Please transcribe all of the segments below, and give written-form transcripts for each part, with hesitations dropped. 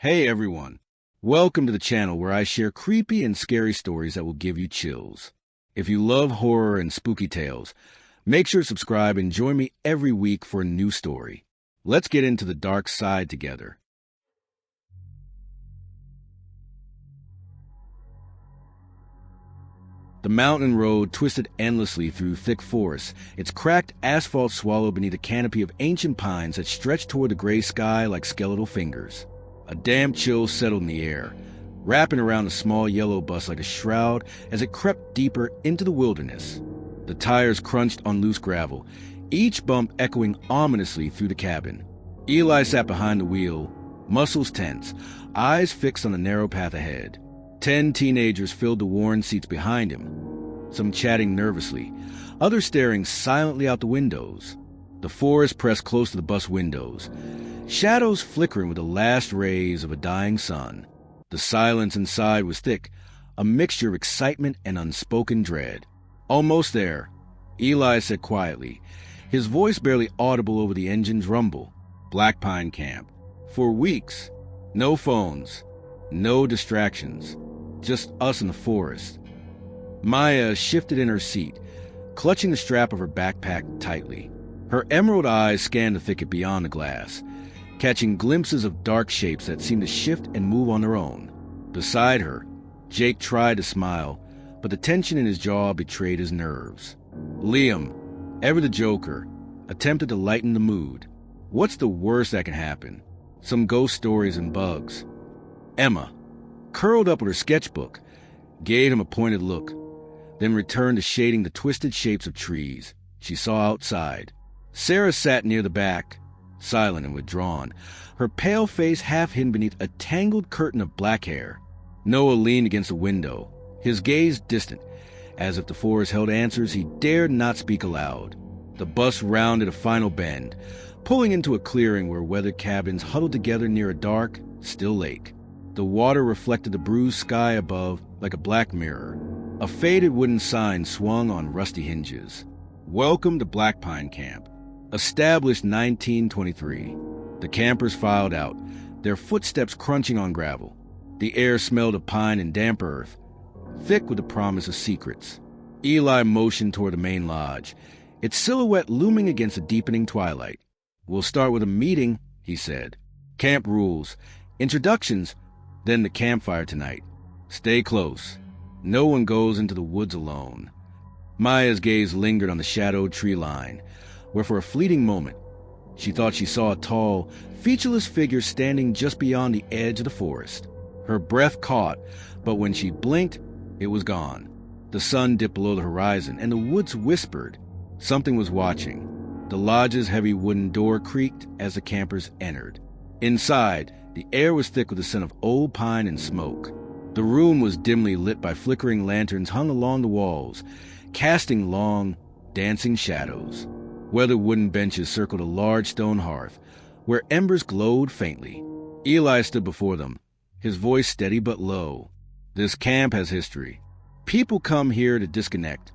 Hey everyone, welcome to the channel where I share creepy and scary stories that will give you chills. If you love horror and spooky tales, make sure to subscribe and join me every week for a new story. Let's get into the dark side together. The mountain road twisted endlessly through thick forests, its cracked asphalt swallowed beneath a canopy of ancient pines that stretched toward the gray sky like skeletal fingers. A damp chill settled in the air, wrapping around the small yellow bus like a shroud as it crept deeper into the wilderness. The tires crunched on loose gravel, each bump echoing ominously through the cabin. Eli sat behind the wheel, muscles tense, eyes fixed on the narrow path ahead. 10 teenagers filled the worn seats behind him, some chatting nervously, others staring silently out the windows. The forest pressed close to the bus windows, shadows flickering with the last rays of a dying sun. The silence inside was thick, a mixture of excitement and unspoken dread. "Almost there," Eli said quietly, his voice barely audible over the engine's rumble. Black Pine Camp. For weeks, no phones, no distractions. Just us in the forest. Maya shifted in her seat, clutching the strap of her backpack tightly. Her emerald eyes scanned the thicket beyond the glass, catching glimpses of dark shapes that seemed to shift and move on their own. Beside her, Jake tried to smile, but the tension in his jaw betrayed his nerves. Liam, ever the joker, attempted to lighten the mood. What's the worst that can happen? Some ghost stories and bugs. Emma, curled up with her sketchbook, gave him a pointed look, then returned to shading the twisted shapes of trees she saw outside. Sarah sat near the back, silent and withdrawn, her pale face half hidden beneath a tangled curtain of black hair. Noah leaned against the window, his gaze distant, as if the forest held answers he dared not speak aloud. The bus rounded a final bend, pulling into a clearing where weathered cabins huddled together near a dark, still lake. The water reflected the bruised sky above like a black mirror. A faded wooden sign swung on rusty hinges. "Welcome to Black Pine Camp. Established 1923. The campers filed out, their footsteps crunching on gravel. The air smelled of pine and damp earth, thick with the promise of secrets. Eli motioned toward the main lodge, its silhouette looming against the deepening twilight. "We'll start with a meeting," he said. "Camp rules, introductions, then the campfire tonight. Stay close. No one goes into the woods alone." Maya's gaze lingered on the shadowed tree line, where for a fleeting moment she thought she saw a tall, featureless figure standing just beyond the edge of the forest. Her breath caught, but when she blinked, it was gone. The sun dipped below the horizon, and the woods whispered. Something was watching. The lodge's heavy wooden door creaked as the campers entered. Inside, the air was thick with the scent of old pine and smoke. The room was dimly lit by flickering lanterns hung along the walls, casting long, dancing shadows. Weathered wooden benches circled a large stone hearth, where embers glowed faintly. Eli stood before them, his voice steady but low. "This camp has history. People come here to disconnect,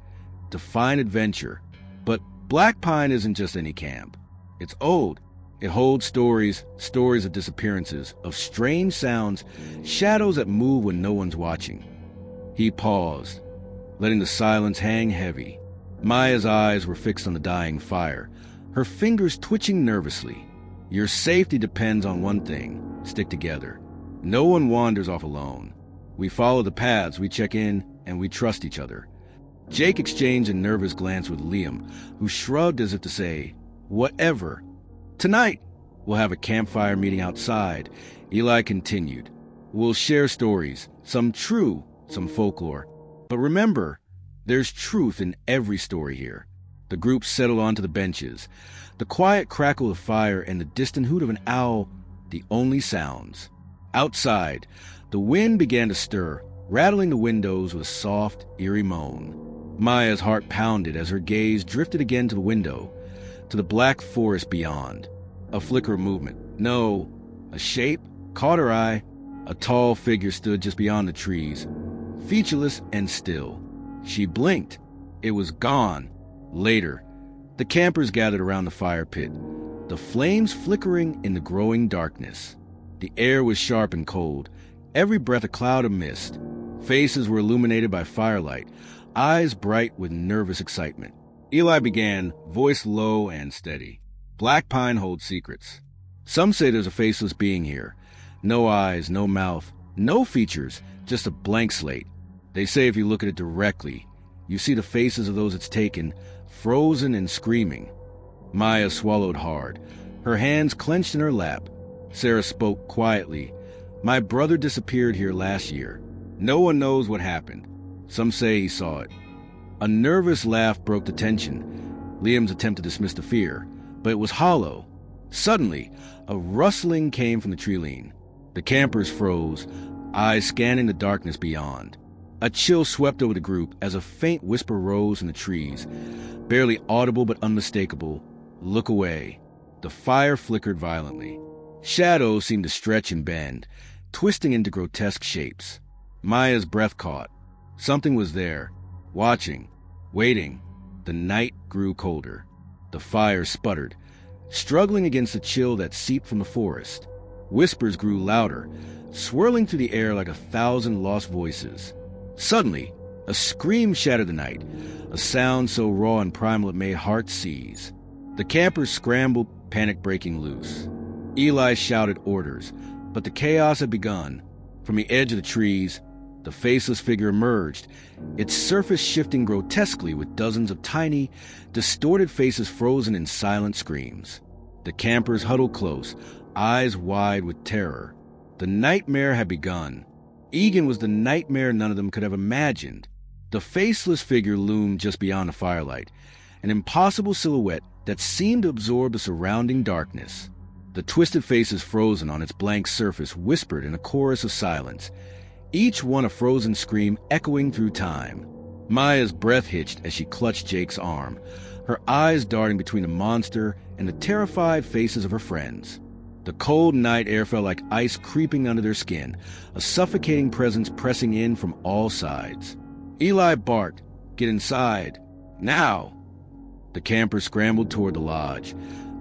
to find adventure. But Black Pine isn't just any camp. It's old. It holds stories of disappearances, of strange sounds, shadows that move when no one's watching." He paused, letting the silence hang heavy. Maya's eyes were fixed on the dying fire, her fingers twitching nervously. "Your safety depends on one thing: stick together. No one wanders off alone. We follow the paths, we check in, and we trust each other." Jake exchanged a nervous glance with Liam, who shrugged as if to say, "Whatever." "Tonight, we'll have a campfire meeting outside," Eli continued. "We'll share stories, some true, some folklore. But remember, there's truth in every story here." The group settled onto the benches, the quiet crackle of fire and the distant hoot of an owl, the only sounds. Outside, the wind began to stir, rattling the windows with a soft, eerie moan. Maya's heart pounded as her gaze drifted again to the window, to the black forest beyond. A flicker of movement. No, a shape caught her eye. A tall figure stood just beyond the trees, featureless and still. She blinked. It was gone. Later, the campers gathered around the fire pit, the flames flickering in the growing darkness. The air was sharp and cold, every breath a cloud of mist. Faces were illuminated by firelight, eyes bright with nervous excitement. Eli began, voice low and steady. Black pine holds secrets. Some say there's a faceless being here. No eyes, no mouth, no features, just a blank slate. They say if you look at it directly, you see the faces of those it's taken, frozen and screaming. Maya swallowed hard, her hands clenched in her lap. Sarah spoke quietly. My brother disappeared here last year. No one knows what happened. Some say he saw it. A nervous laugh broke the tension. Liam's attempt to dismiss the fear, but it was hollow. Suddenly, a rustling came from the tree-line. The campers froze, eyes scanning the darkness beyond. A chill swept over the group as a faint whisper rose in the trees, barely audible but unmistakable. Look away. The fire flickered violently. Shadows seemed to stretch and bend, twisting into grotesque shapes. Maya's breath caught. Something was there, watching, waiting. The night grew colder. The fire sputtered, struggling against the chill that seeped from the forest. Whispers grew louder, swirling through the air like 1,000 lost voices. Suddenly, a scream shattered the night, a sound so raw and primal it made hearts seize. The campers scrambled, panic breaking loose. Eli shouted orders, but the chaos had begun. From the edge of the trees, the faceless figure emerged, its surface shifting grotesquely with dozens of tiny, distorted faces frozen in silent screams. The campers huddled close, eyes wide with terror. The nightmare had begun. Egan was the nightmare none of them could have imagined. The faceless figure loomed just beyond the firelight, an impossible silhouette that seemed to absorb the surrounding darkness. The twisted faces frozen on its blank surface whispered in a chorus of silence, each one a frozen scream echoing through time. Maya's breath hitched as she clutched Jake's arm, her eyes darting between the monster and the terrified faces of her friends. The cold night air felt like ice creeping under their skin, a suffocating presence pressing in from all sides. Eli barked, "Get inside! Now!" The campers scrambled toward the lodge,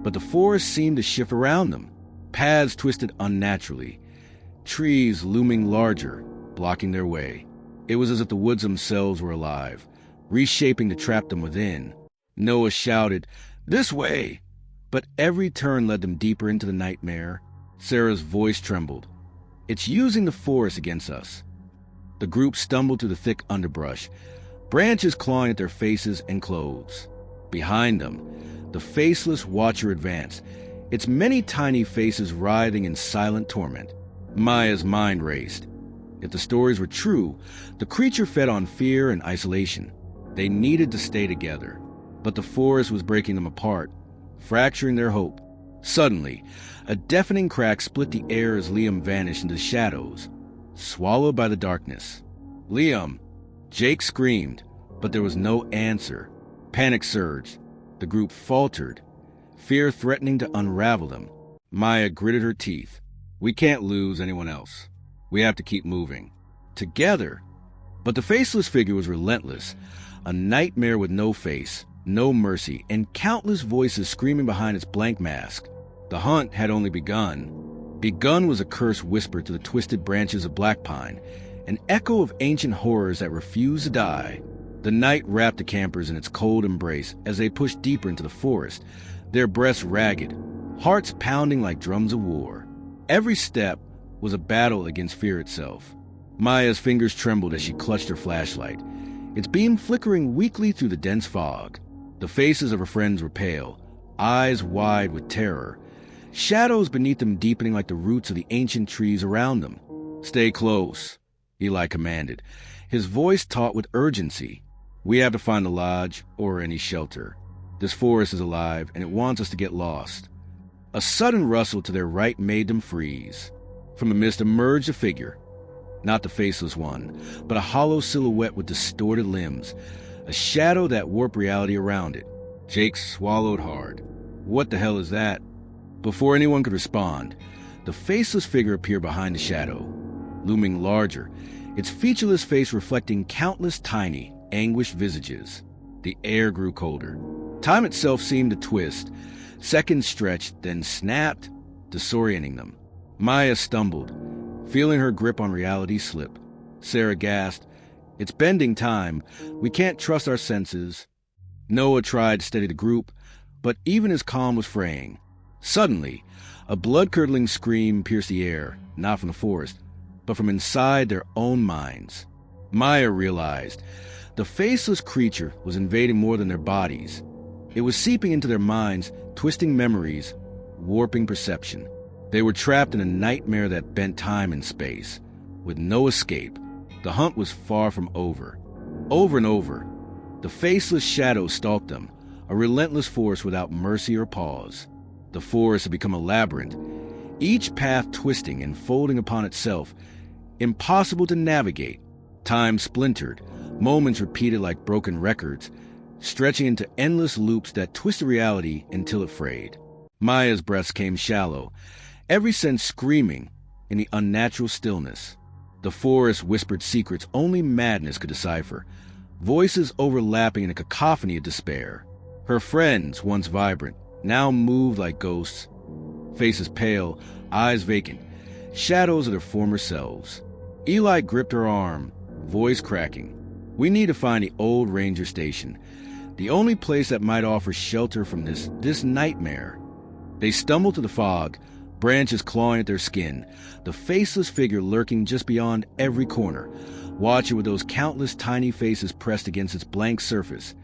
but the forest seemed to shift around them. Paths twisted unnaturally, trees looming larger, blocking their way. It was as if the woods themselves were alive, reshaping to trap them within. Noah shouted, "This way!" But every turn led them deeper into the nightmare. Sarah's voice trembled. "It's using the forest against us." The group stumbled through the thick underbrush, branches clawing at their faces and clothes. Behind them, the faceless watcher advanced, its many tiny faces writhing in silent torment. Maya's mind raced. If the stories were true, the creature fed on fear and isolation. They needed to stay together, but the forest was breaking them apart, fracturing their hope. Suddenly, a deafening crack split the air as Liam vanished into the shadows, swallowed by the darkness. "Liam!" Jake screamed, but there was no answer. Panic surged. The group faltered, fear threatening to unravel them. Maya gritted her teeth. "We can't lose anyone else. We have to keep moving. Together." But the faceless figure was relentless, a nightmare with no face, no mercy, and countless voices screaming behind its blank mask. The hunt had only begun. Begun was a curse whispered to the twisted branches of black pine, an echo of ancient horrors that refused to die. The night wrapped the campers in its cold embrace as they pushed deeper into the forest, their breaths ragged, hearts pounding like drums of war. Every step was a battle against fear itself. Maya's fingers trembled as she clutched her flashlight, its beam flickering weakly through the dense fog. The faces of her friends were pale, eyes wide with terror, shadows beneath them deepening like the roots of the ancient trees around them. "Stay close," Eli commanded, his voice taut with urgency. "We have to find the lodge or any shelter. This forest is alive, and it wants us to get lost." A sudden rustle to their right made them freeze. From the mist emerged a figure, not the faceless one, but a hollow silhouette with distorted limbs, a shadow that warped reality around it. Jake swallowed hard. "What the hell is that?" Before anyone could respond, the faceless figure appeared behind the shadow, looming larger, its featureless face reflecting countless tiny, anguished visages. The air grew colder. Time itself seemed to twist. Seconds stretched, then snapped, disorienting them. Maya stumbled, feeling her grip on reality slip. Sarah gasped, "It's bending time. We can't trust our senses." Noah tried to steady the group, but even his calm was fraying. Suddenly, a blood-curdling scream pierced the air, not from the forest, but from inside their own minds. Maya realized the faceless creature was invading more than their bodies. It was seeping into their minds, twisting memories, warping perception. They were trapped in a nightmare that bent time and space, with no escape. The hunt was far from over. Over and over, the faceless shadow stalked them, a relentless force without mercy or pause. The forest had become a labyrinth, each path twisting and folding upon itself, impossible to navigate. Time splintered, moments repeated like broken records, stretching into endless loops that twisted reality until it frayed. Maya's breaths came shallow, every sense screaming in the unnatural stillness. The forest whispered secrets only madness could decipher, voices overlapping in a cacophony of despair. Her friends, once vibrant, now moved like ghosts, faces pale, eyes vacant, shadows of their former selves. Eli gripped her arm, voice cracking. "We need to find the old ranger station, the only place that might offer shelter from this nightmare." They stumbled through the fog, branches clawing at their skin, the faceless figure lurking just beyond every corner, watching with those countless tiny faces pressed against its blank surface,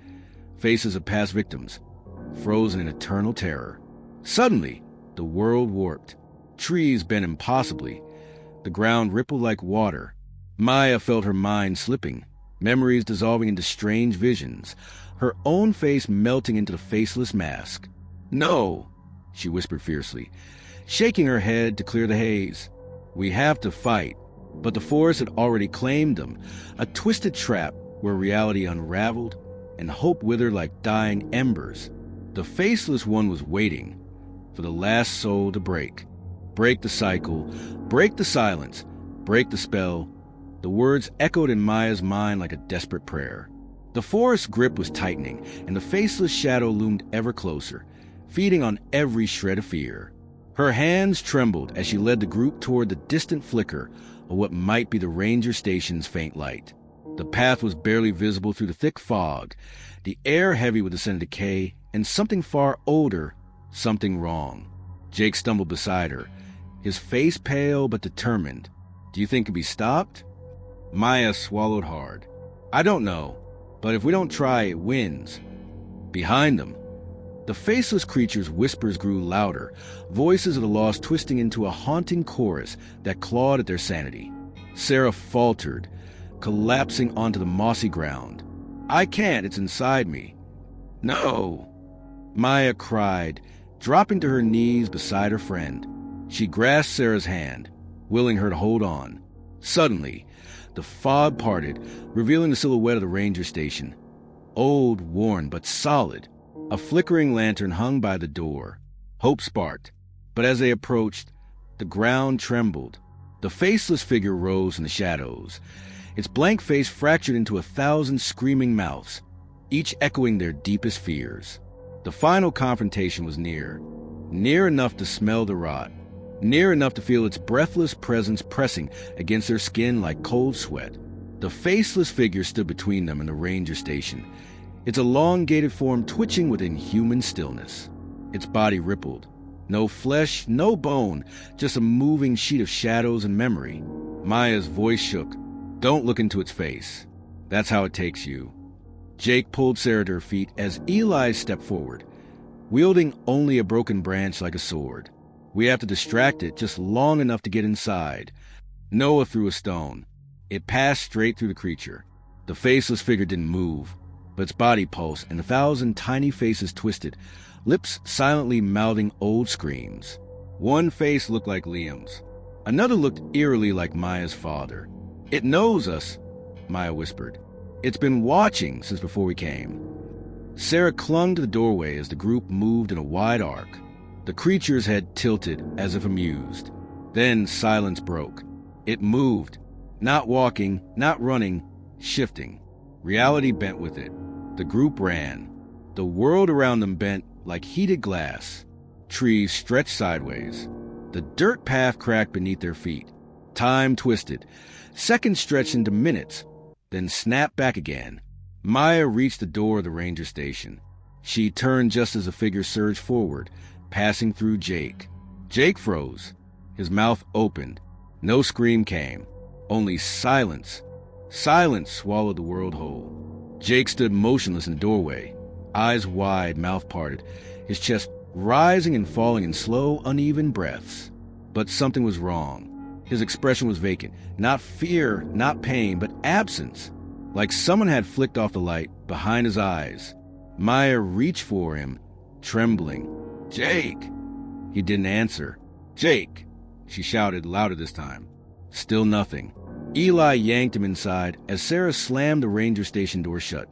faces of past victims, frozen in eternal terror. Suddenly, the world warped. Trees bent impossibly. The ground rippled like water. Maya felt her mind slipping, memories dissolving into strange visions, her own face melting into the faceless mask. "No," she whispered fiercely, shaking her head to clear the haze. "We have to fight." But the forest had already claimed them, a twisted trap where reality unraveled and hope withered like dying embers. The faceless one was waiting for the last soul to break. Break the cycle, break the silence, break the spell. The words echoed in Maya's mind like a desperate prayer. The forest's grip was tightening, and the faceless shadow loomed ever closer, feeding on every shred of fear. Her hands trembled as she led the group toward the distant flicker of what might be the ranger station's faint light. The path was barely visible through the thick fog, the air heavy with the scent of decay, and something far older, something wrong. Jake stumbled beside her, his face pale but determined. "Do you think it can be stopped?" Maya swallowed hard. "I don't know, but if we don't try, it wins." Behind them, the faceless creature's whispers grew louder, voices of the lost twisting into a haunting chorus that clawed at their sanity. Sarah faltered, collapsing onto the mossy ground. "I can't, it's inside me." "No!" Maya cried, dropping to her knees beside her friend. She grasped Sarah's hand, willing her to hold on. Suddenly, the fog parted, revealing the silhouette of the ranger station. Old, worn, but solid. A flickering lantern hung by the door. Hope sparked, but as they approached, the ground trembled. The faceless figure rose in the shadows, its blank face fractured into 1,000 screaming mouths, each echoing their deepest fears. The final confrontation was near enough to smell the rot, near enough to feel its breathless presence pressing against their skin like cold sweat. The faceless figure stood between them and the ranger station, its elongated form twitching with inhuman stillness. Its body rippled. No flesh, no bone, just a moving sheet of shadows and memory. Maya's voice shook. "Don't look into its face. That's how it takes you." Jake pulled Sarah to her feet as Eli stepped forward, wielding only a broken branch like a sword. "We have to distract it just long enough to get inside." Noah threw a stone. It passed straight through the creature. The faceless figure didn't move, but its body pulsed, and 1,000 tiny faces twisted, lips silently mouthing old screams. One face looked like Liam's. Another looked eerily like Maya's father. "It knows us," Maya whispered. "It's been watching since before we came." Sarah clung to the doorway as the group moved in a wide arc. The creature's head tilted as if amused. Then silence broke. It moved, not walking, not running, shifting. Reality bent with it. The group ran. The world around them bent like heated glass. Trees stretched sideways. The dirt path cracked beneath their feet. Time twisted. Seconds stretched into minutes, then snapped back again. Maya reached the door of the ranger station. She turned just as the figure surged forward, passing through Jake. Jake froze. His mouth opened. No scream came. Only silence. Silence swallowed the world whole. Jake stood motionless in the doorway, eyes wide, mouth parted, his chest rising and falling in slow, uneven breaths. But something was wrong. His expression was vacant. Not fear, not pain, but absence. Like someone had flicked off the light behind his eyes. Maya reached for him, trembling. "Jake!" He didn't answer. "Jake!" She shouted louder this time. Still nothing. Eli yanked him inside as Sarah slammed the ranger station door shut,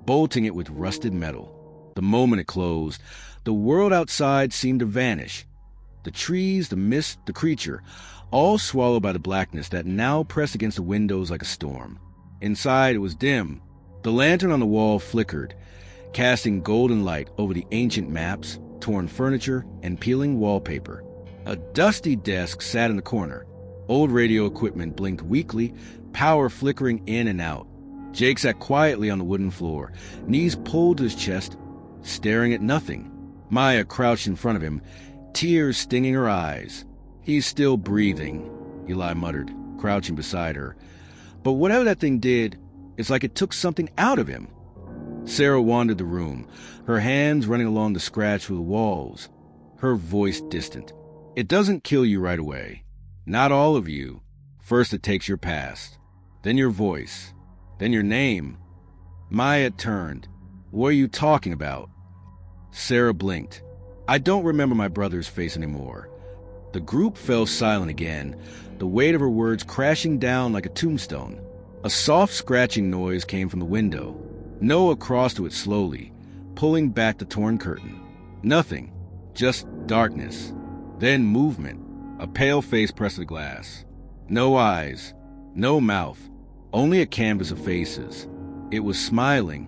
bolting it with rusted metal. The moment it closed, the world outside seemed to vanish. The trees, the mist, the creature, all swallowed by the blackness that now pressed against the windows like a storm. Inside, it was dim. The lantern on the wall flickered, casting golden light over the ancient maps, torn furniture, and peeling wallpaper. A dusty desk sat in the corner. Old radio equipment blinked weakly, power flickering in and out. Jake sat quietly on the wooden floor, knees pulled to his chest, staring at nothing. Maya crouched in front of him, tears stinging her eyes. "He's still breathing," Eli muttered, crouching beside her. "But whatever that thing did, it's like it took something out of him." Sarah wandered the room, her hands running along the scratch through the walls, her voice distant. "It doesn't kill you right away. Not all of you. First it takes your past, then your voice, then your name." Maya turned. "What are you talking about?" Sarah blinked. "I don't remember my brother's face anymore." The group fell silent again, the weight of her words crashing down like a tombstone. A soft scratching noise came from the window. Noah crossed to it slowly, pulling back the torn curtain. Nothing, just darkness. Then movement. A pale face pressed to the glass. No eyes, no mouth, only a canvas of faces. It was smiling,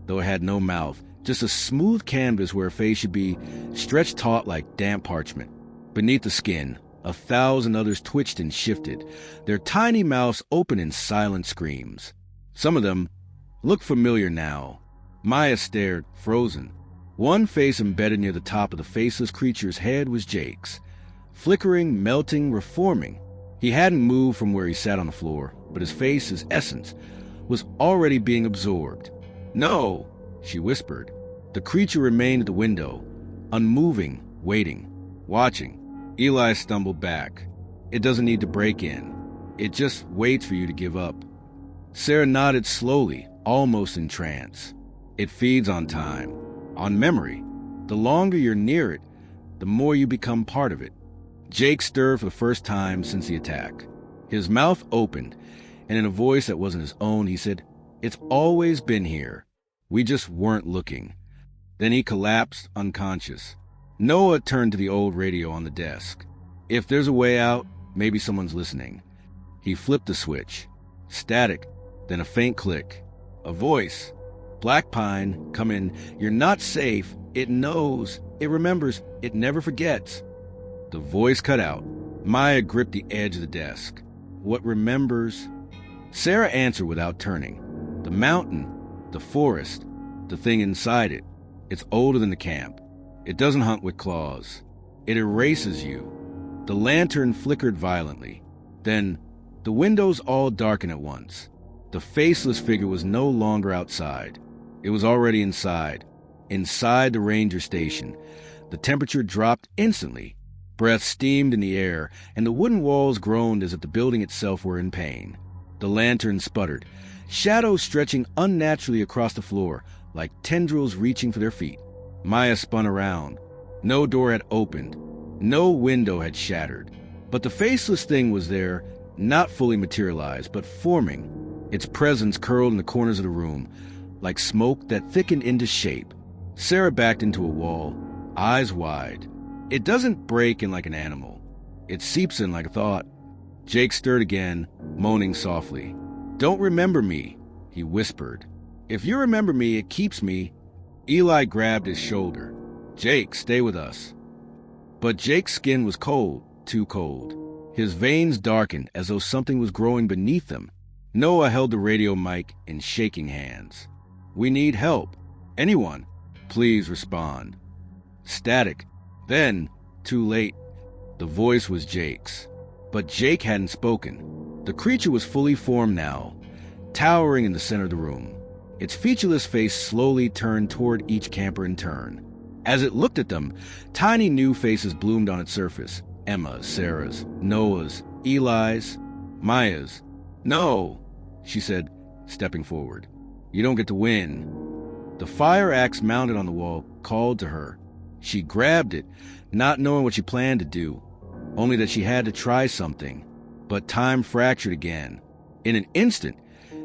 though it had no mouth, just a smooth canvas where a face should be, stretched taut like damp parchment. Beneath the skin, 1,000 others twitched and shifted, their tiny mouths open in silent screams. Some of them looked familiar now. Maya stared, frozen. One face embedded near the top of the faceless creature's head was Jake's. Flickering, melting, reforming. He hadn't moved from where he sat on the floor, but his face, his essence, was already being absorbed. "No," she whispered. The creature remained at the window, unmoving, waiting, watching. Eli stumbled back. "It doesn't need to break in. It just waits for you to give up." Sarah nodded slowly, almost in trance. "It feeds on time, on memory. The longer you're near it, the more you become part of it." Jake stirred for the first time since the attack. His mouth opened, and in a voice that wasn't his own, he said, "It's always been here. We just weren't looking." Then he collapsed, unconscious. Noah turned to the old radio on the desk. "If there's a way out, maybe someone's listening." He flipped the switch. Static, then a faint click. A voice. "Black Pine, come in. You're not safe. It knows. It remembers. It never forgets." The voice cut out. Maya gripped the edge of the desk. "What remembers?" Sarah answered without turning. "The mountain, the forest, the thing inside it. It's older than the camp. It doesn't hunt with claws. It erases you." The lantern flickered violently. Then, the windows all darkened at once. The faceless figure was no longer outside. It was already inside the ranger station. The temperature dropped instantly. Breath steamed in the air, and the wooden walls groaned as if the building itself were in pain. The lantern sputtered, shadows stretching unnaturally across the floor, like tendrils reaching for their feet. Maya spun around. No door had opened. No window had shattered. But the faceless thing was there, not fully materialized, but forming. Its presence curled in the corners of the room, like smoke that thickened into shape. Sarah backed into a wall, eyes wide. It doesn't break in like an animal. It seeps in like a thought. Jake stirred again, moaning softly. "Don't remember me," he whispered. "If you remember me, it keeps me." Eli grabbed his shoulder. "Jake, stay with us." But Jake's skin was cold, too cold. His veins darkened as though something was growing beneath them. Noah held the radio mic in shaking hands. "We need help. Anyone, please respond." Static. Then, too late. The voice was Jake's. But Jake hadn't spoken. The creature was fully formed now, towering in the center of the room. Its featureless face slowly turned toward each camper in turn. As it looked at them, tiny new faces bloomed on its surface. Emma's, Sarah's, Noah's, Eli's, Maya's. "No," she said, stepping forward. "You don't get to win." The fire axe mounted on the wall called to her. She grabbed it, not knowing what she planned to do, only that she had to try something. But time fractured again. In an instant,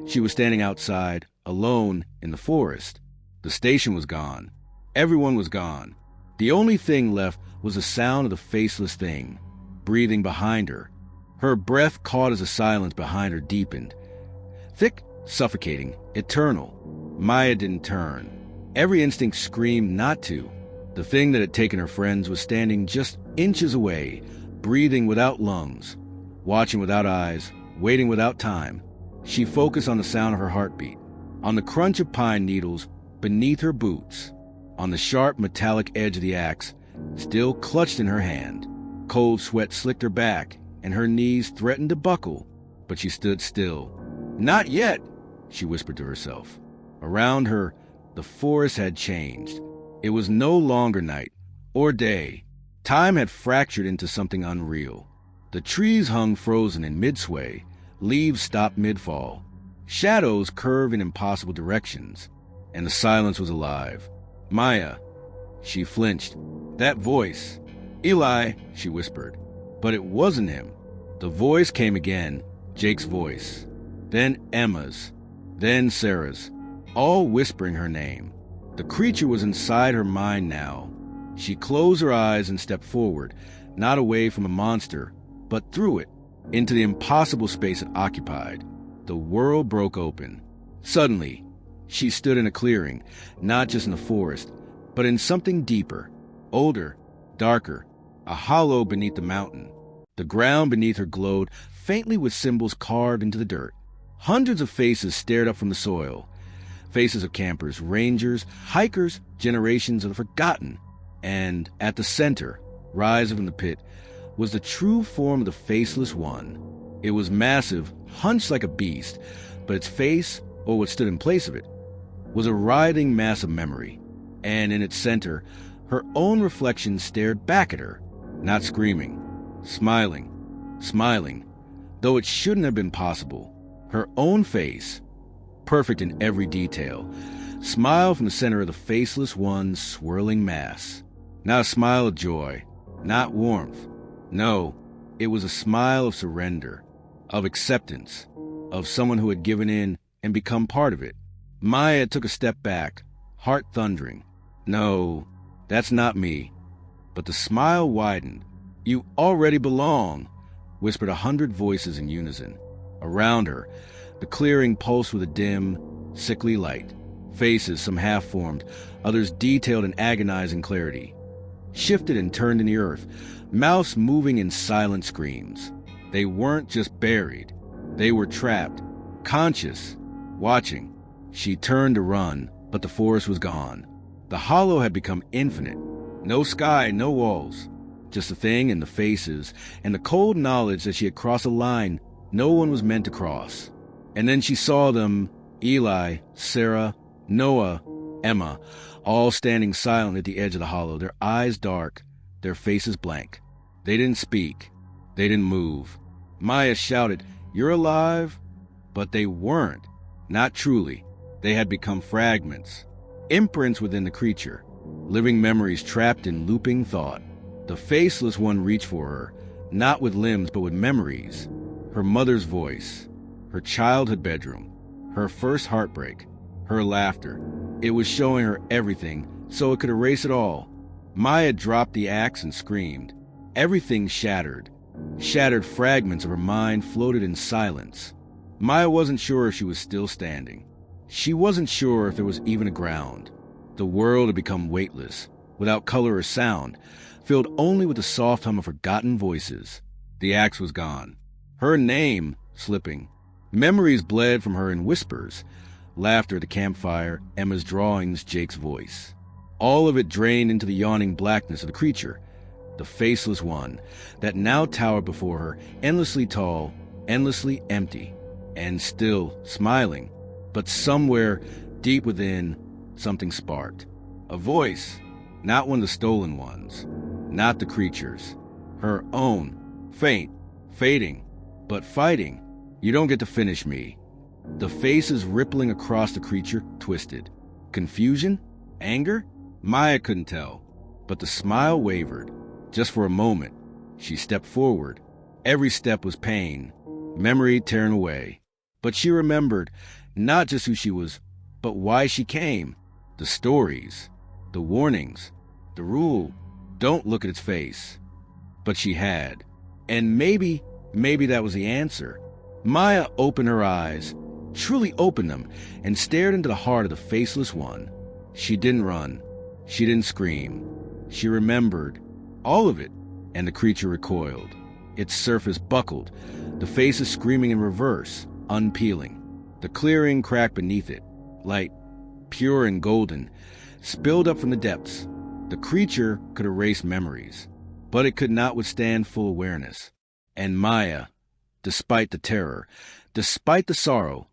she was standing outside, alone in the forest. The station was gone. Everyone was gone. The only thing left was the sound of the faceless thing, breathing behind her. Her breath caught as the silence behind her deepened. Thick, suffocating, eternal. Maya didn't turn. Every instinct screamed not to. The thing that had taken her friends was standing just inches away, breathing without lungs, watching without eyes, waiting without time. She focused on the sound of her heartbeat, on the crunch of pine needles beneath her boots, on the sharp metallic edge of the axe, still clutched in her hand. Cold sweat slicked her back, and her knees threatened to buckle, but she stood still. "Not yet," she whispered to herself. Around her, the forest had changed. It was no longer night or day. Time had fractured into something unreal. The trees hung frozen in mid-sway, leaves stopped mid-fall, shadows curved in impossible directions, and the silence was alive. "Maya." She flinched. "That voice." "Eli," she whispered. But it wasn't him. The voice came again, Jake's voice. Then Emma's. Then Sarah's, all whispering her name. The creature was inside her mind now. She closed her eyes and stepped forward, not away from a monster, but through it, into the impossible space it occupied. The world broke open. Suddenly, she stood in a clearing, not just in the forest, but in something deeper, older, darker, a hollow beneath the mountain. The ground beneath her glowed faintly with symbols carved into the dirt. Hundreds of faces stared up from the soil. Faces of campers, rangers, hikers, generations of the forgotten. And at the center, rising from the pit, was the true form of the Faceless One. It was massive, hunched like a beast, but its face, or what stood in place of it, was a writhing mass of memory. And in its center, her own reflection stared back at her, not screaming, smiling, though it shouldn't have been possible. Her own face, perfect in every detail, smiled from the center of the Faceless One's swirling mass. Not a smile of joy, not warmth. No, it was a smile of surrender, of acceptance, of someone who had given in and become part of it. Maya took a step back, heart thundering. "No, that's not me." But the smile widened. "You already belong," whispered 100 voices in unison. Around her, the clearing pulsed with a dim, sickly light. Faces, some half-formed, others detailed in agonizing clarity, shifted and turned in the earth, mouths moving in silent screams. They weren't just buried. They were trapped, conscious, watching. She turned to run, but the forest was gone. The hollow had become infinite. No sky, no walls. Just the thing and the faces, and the cold knowledge that she had crossed a line no one was meant to cross. And then she saw them, Eli, Sarah, Noah, Emma, all standing silent at the edge of the hollow, their eyes dark, their faces blank. They didn't speak. They didn't move. Maya shouted, "You're alive?" But they weren't. Not truly. They had become fragments, imprints within the creature, living memories trapped in looping thought. The Faceless One reached for her, not with limbs but with memories. Her mother's voice, her childhood bedroom, her first heartbreak, her laughter. It was showing her everything, so it could erase it all. Maya dropped the axe and screamed. Everything shattered. Shattered fragments of her mind floated in silence. Maya wasn't sure if she was still standing. She wasn't sure if there was even a ground. The world had become weightless, without color or sound. filled only with the soft hum of forgotten voices. The axe was gone. Her name slipping. Memories bled from her in whispers. Laughter at the campfire, Emma's drawings, Jake's voice. All of it drained into the yawning blackness of the creature, the faceless one, that now towered before her, endlessly tall, endlessly empty, and still smiling. But somewhere, deep within, something sparked. A voice, not one of the stolen ones, not the creature's. Her own, faint, fading, but fighting. You don't get to finish me. The faces rippling across the creature twisted. Confusion? Anger? Maya couldn't tell, but the smile wavered. Just for a moment, she stepped forward. Every step was pain, memory tearing away. But she remembered not just who she was, but why she came. The stories, the warnings, the rule, don't look at its face. But she had. And maybe that was the answer. Maya opened her eyes, truly opened them, and stared into the heart of the faceless one. She didn't run. She didn't scream. She remembered all of it, and the creature recoiled. Its surface buckled, the faces screaming in reverse, unpeeling. The clearing cracked beneath it. Light, pure and golden, spilled up from the depths. The creature could erase memories, but it could not withstand full awareness. And Maya, despite the terror, despite the sorrow,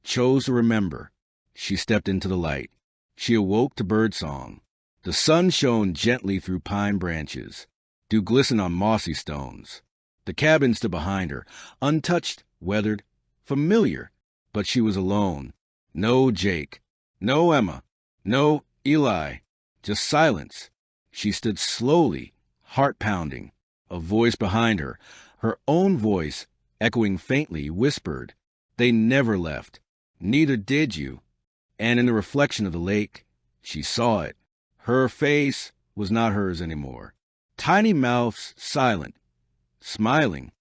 chose to remember. She stepped into the light. She awoke to birdsong. The sun shone gently through pine branches. Dew glistened on mossy stones. The cabin stood behind her, untouched, weathered, familiar. But she was alone. No Jake. No Emma. No Eli. Just silence. She stood slowly, heart pounding. A voice behind her, her own voice, echoing faintly, whispered, "They never left. Neither did you." And in the reflection of the lake, she saw it. Her face was not hers anymore. Tiny mouths silent, smiling,